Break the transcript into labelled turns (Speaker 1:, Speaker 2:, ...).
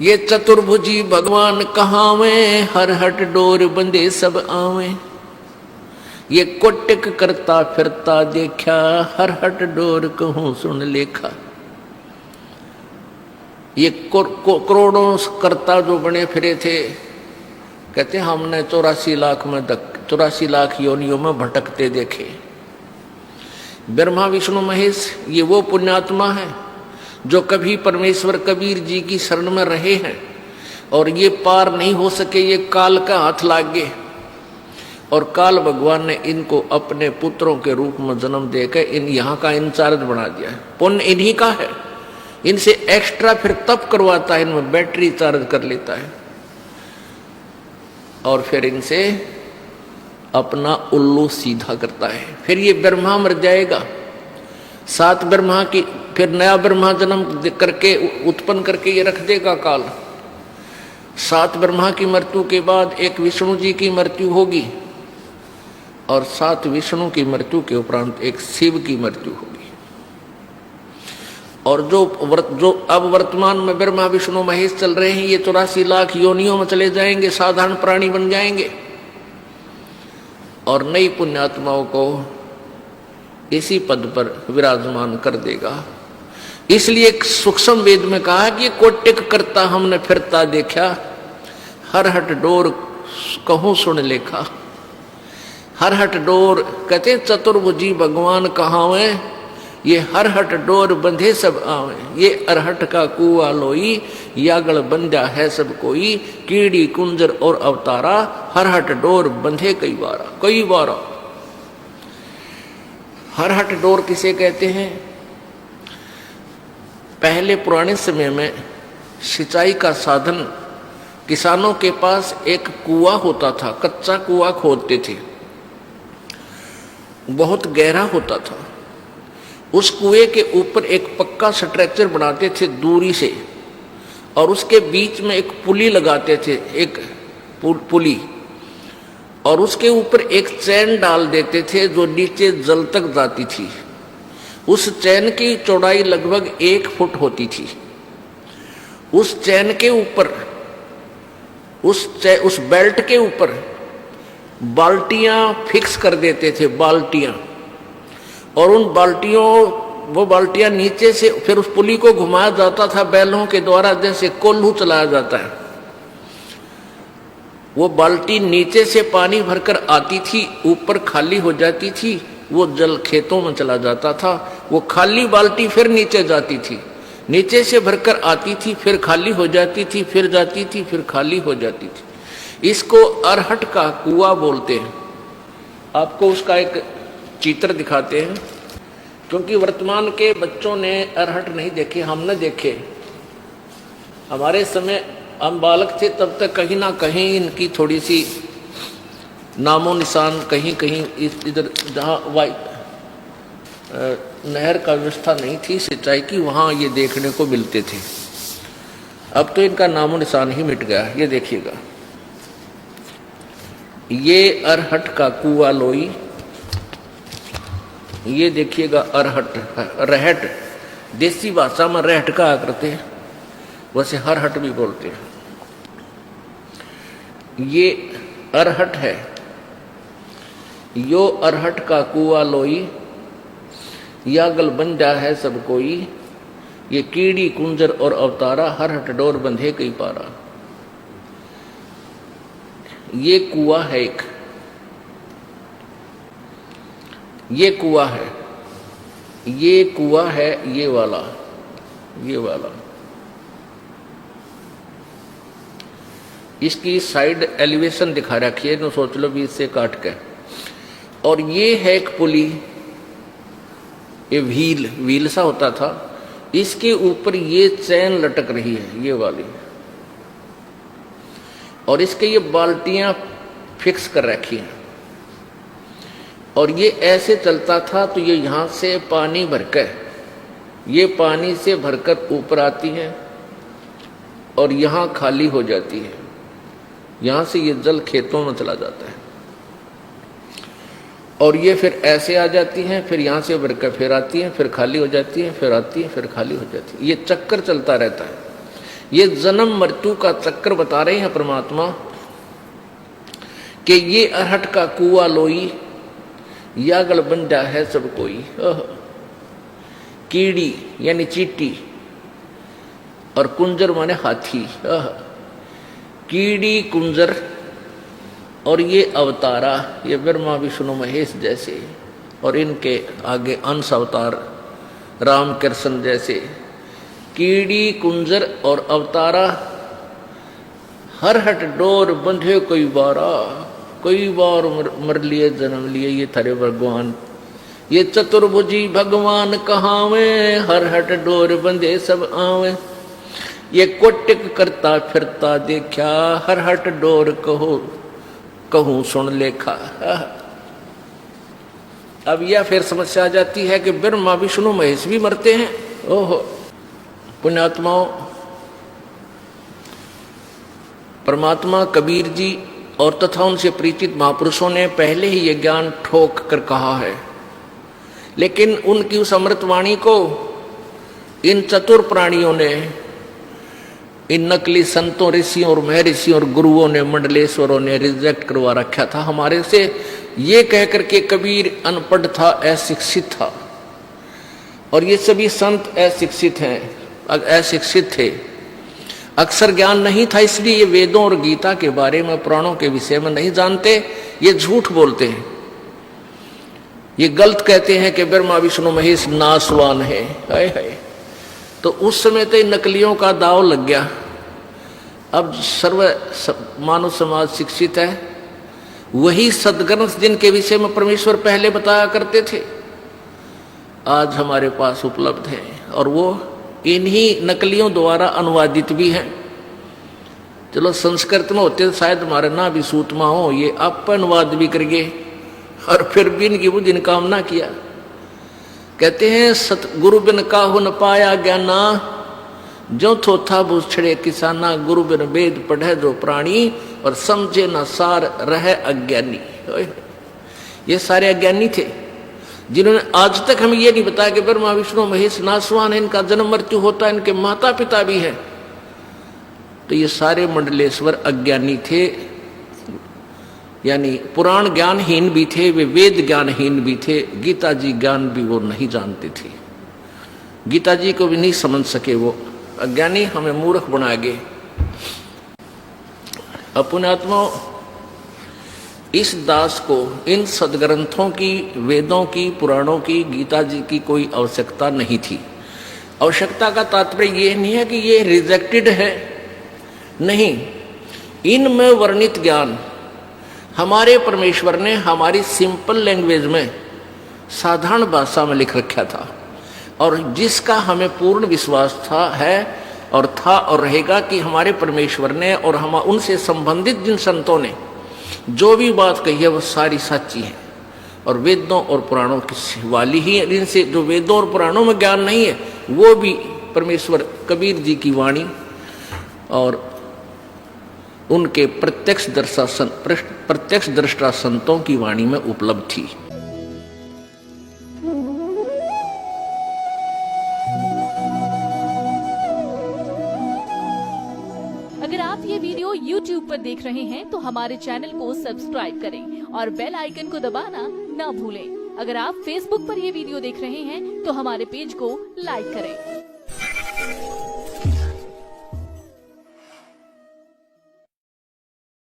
Speaker 1: ये चतुर्भुजी भगवान कहावे, हर हट डोर बंदे सब आवे। ये कोटिक करता फिरता देखा, हर हट डोर कहूं सुन लेखा। ये करोड़ों करता जो बने फिरे थे, कहते हमने 84 लाख योनियों में भटकते देखे। ब्रह्मा विष्णु महेश ये वो पुण्यात्मा है जो कभी परमेश्वर कबीर जी की शरण में रहे हैं और ये पार नहीं हो सके, ये काल का हाथ लाग गए और काल भगवान ने इनको अपने पुत्रों के रूप में जन्म देकर इन यहाँ का इंचार्ज बना दिया है। पुण्य इन्हीं का है, इनसे एक्स्ट्रा फिर तप करवाता है, इनमें बैटरी चार्ज कर लेता है और फिर इनसे अपना उल्लू सीधा करता है। फिर ये ब्रह्मा मर जाएगा, 7 ब्रह्मा की फिर नया ब्रह्मा जन्म करके उत्पन्न करके ये रख देगा काल। 7 ब्रह्मा की मृत्यु के बाद एक विष्णु जी की मृत्यु होगी और 7 विष्णु की मृत्यु के उपरांत एक शिव की मृत्यु होगी। और जो अब वर्तमान में ब्रह्मा विष्णु महेश चल रहे हैं, ये 84 लाख योनियों में चले जाएंगे, साधारण प्राणी बन जाएंगे और नई पुण्यात्माओं को इसी पद पर विराजमान कर देगा। इसलिए सूक्ष्म वेद में कहा कि कोटिक करता हमने फिरता देखा, हर हट डोर कहूं सुन लेखा। हर हट डोर कहते चतुर्भुजी भगवान कहावे, ये हर हट डोर बंधे सब आवे। ये अरहट का कुआ लोई, यागल बंधा है सब कोई। कीड़ी कुंजर और अवतारा, हर हट डोर बंधे कई बारा। हर हट डोर किसे कहते हैं? पहले पुराने समय में सिंचाई का साधन, किसानों के पास एक कुआं होता था, कच्चा कुआं खोदते थे, बहुत गहरा होता था। उस कुएं के ऊपर एक पक्का स्ट्रक्चर बनाते थे दूरी से और उसके बीच में एक पुली लगाते थे, एक पुली, और उसके ऊपर एक चैन डाल देते थे जो नीचे जल तक जाती थी। उस चैन की चौड़ाई लगभग 1 फुट होती थी। उस चैन के ऊपर, उस बेल्ट के ऊपर बाल्टियां फिक्स कर देते थे, बाल्टियां, और उन वो बाल्टियां नीचे से फिर उस पुली को घुमाया जाता था बैलों के द्वारा, जैसे कोल्हू चलाया जाता है। वो बाल्टी नीचे से पानी भरकर आती थी, ऊपर खाली हो जाती थी, वो जल खेतों में चला जाता था। वो खाली बाल्टी फिर नीचे जाती थी, नीचे से भरकर आती थी, फिर खाली हो जाती थी, फिर जाती थी, फिर खाली हो जाती थी। इसको अरहट का कुआं बोलते हैं। आपको उसका एक चित्र दिखाते हैं, क्योंकि वर्तमान के बच्चों ने अरहट नहीं देखे, हमने देखे। हमारे समय हम बालक थे तब तक कहीं ना कहीं इनकी थोड़ी सी नामो निशान कहीं कहीं इधर जहाँ नहर का व्यवस्था नहीं थी सिंचाई की, वहाँ ये देखने को मिलते थे। अब तो इनका नामो निशान ही मिट गया। ये देखिएगा, ये अरहट का कुआं लोई, ये देखिएगा रहट, देसी भाषा में रहट कहा करते हैं, वैसे हरहट भी बोलते हैं। ये अरहट है, यो अरहट का कुआं लोई, यागल बंधा है सब कोई। ये कीड़ी कुंजर और अवतारा, हर हट डोर बंधे कई पारा। ये कुआं है एक, ये कुआं है, ये कुआं है, ये वाला। इसकी साइड एलिवेशन दिखा रखी है, तो सोच लो 20 से काट के। और ये है एक पुली, ये व्हील सा होता था, इसके ऊपर ये चैन लटक रही है, ये वाली, और इसके ये बाल्टियां फिक्स कर रखी हैं। और ये ऐसे चलता था, तो ये यहां से पानी भरकर, ये पानी से भरकर ऊपर आती है और यहां खाली हो जाती है। यहां से ये जल खेतों में चला जाता है और ये फिर ऐसे आ जाती हैं, फिर यहां से भरकर फिर आती हैं, फिर खाली हो जाती हैं, फिर आती हैं, फिर खाली हो जाती है। ये चक्कर चलता रहता है। ये जन्म मृत्यु का चक्र बता रहे हैं परमात्मा कि ये अरहट का कुआ लोई, यागल बंधा है सब कोई। कीड़ी यानी चीटी और कुंजर माने हाथी। कीड़ी कुंजर और ये अवतारा, ये ब्रह्मा विष्णु महेश जैसे, और इनके आगे अंश अवतार राम कृष्ण जैसे। कीड़ी कुंजर और अवतारा हर हट डोर बंधे कई बार मर लिए जन्म लिए ये थारे भगवान। ये चतुर्भुजी भगवान कहावे, हर हट डोर बंधे सब आवे। ये कोटिक करता फिरता देखा, हर हट डोर कहूं सुन लेखा। अब यह फिर समस्या आ जाती है कि ब्रह्मा विष्णु महेश भी मरते हैं। ओहो पुण्यात्माओं, परमात्मा कबीर जी और तथा उनसे परिचित महापुरुषों ने पहले ही यह ज्ञान ठोक कर कहा है, लेकिन उनकी उस अमृतवाणी को इन चतुर प्राणियों ने, इन नकली संतों ऋषियों और महर्षियों और गुरुओं ने, मंडलेश्वरों ने रिजेक्ट करवा रखा था हमारे से, ये कहकर के कबीर अनपढ़ था, अशिक्षित था, और ये सभी संत अशिक्षित हैं, अशिक्षित थे, अक्षर ज्ञान नहीं था, इसलिए ये वेदों और गीता के बारे में, पुराणों के विषय में नहीं जानते। ये झूठ बोलते हैं, ये गलत कहते हैं कि ब्रह्मा विष्णु महेश नासवान है। हाय हाय, तो उस समय तो नकलियों का दाव लग गया। अब मानव समाज शिक्षित है, वही सदग्रंथ जिनके विषय में परमेश्वर पहले बताया करते थे आज हमारे पास उपलब्ध है, और वो इन्हीं नकलियों द्वारा अनुवादित भी हैं। चलो संस्कृत में होते तो शायद हमारे ना भी सूतमा हो, ये आप अनुवाद भी करिए, और फिर भी इनकी बुद्ध ने काम ना किया। कहते हैं सतगुरु बिन काहु न पाया ज्ञाना, जो थोथा बुछड़े किसाना, गुरु बिन वेद पढ़े जो प्राणी, और समझे न सार रहे अज्ञानी। ये सारे अज्ञानी थे जिन्होंने आज तक हमें ये नहीं बताया कि ब्रह्मा विष्णु महेश नासवान है, इनका जन्म मृत्यु होता है, इनके माता पिता भी हैं। तो ये सारे मंडलेश्वर अज्ञानी थे, यानी पुराण ज्ञानहीन भी थे, वे वेद ज्ञानहीन भी थे, गीता जी ज्ञान भी वो नहीं जानते थे, गीता जी को भी नहीं समझ सके। वो अज्ञानी हमें मूर्ख बना गए। पुण्यात्मा, इस दास को इन सदग्रंथों की, वेदों की, पुराणों की, गीता जी की कोई आवश्यकता नहीं थी। आवश्यकता का तात्पर्य ये नहीं है कि ये रिजेक्टेड है, नहीं, इनमें वर्णित ज्ञान हमारे परमेश्वर ने हमारी सिंपल लैंग्वेज में, साधारण भाषा में लिख रखा था, और जिसका हमें पूर्ण विश्वास था, है और था और रहेगा कि हमारे परमेश्वर ने और हम उनसे संबंधित जिन संतों ने जो भी बात कही है वो सारी सच्ची है, और वेदों और पुराणों की वाली ही है। इनसे जो वेदों और पुराणों में ज्ञान नहीं है वो भी परमेश्वर कबीर जी की वाणी और उनके प्रत्यक्ष दृष्टा संतों की वाणी में उपलब्ध थी।
Speaker 2: अगर आप ये वीडियो YouTube पर देख रहे हैं तो हमारे चैनल को सब्सक्राइब करें और बेल आइकन को दबाना ना भूलें। अगर आप Facebook पर ये वीडियो देख रहे हैं तो हमारे पेज को लाइक करें।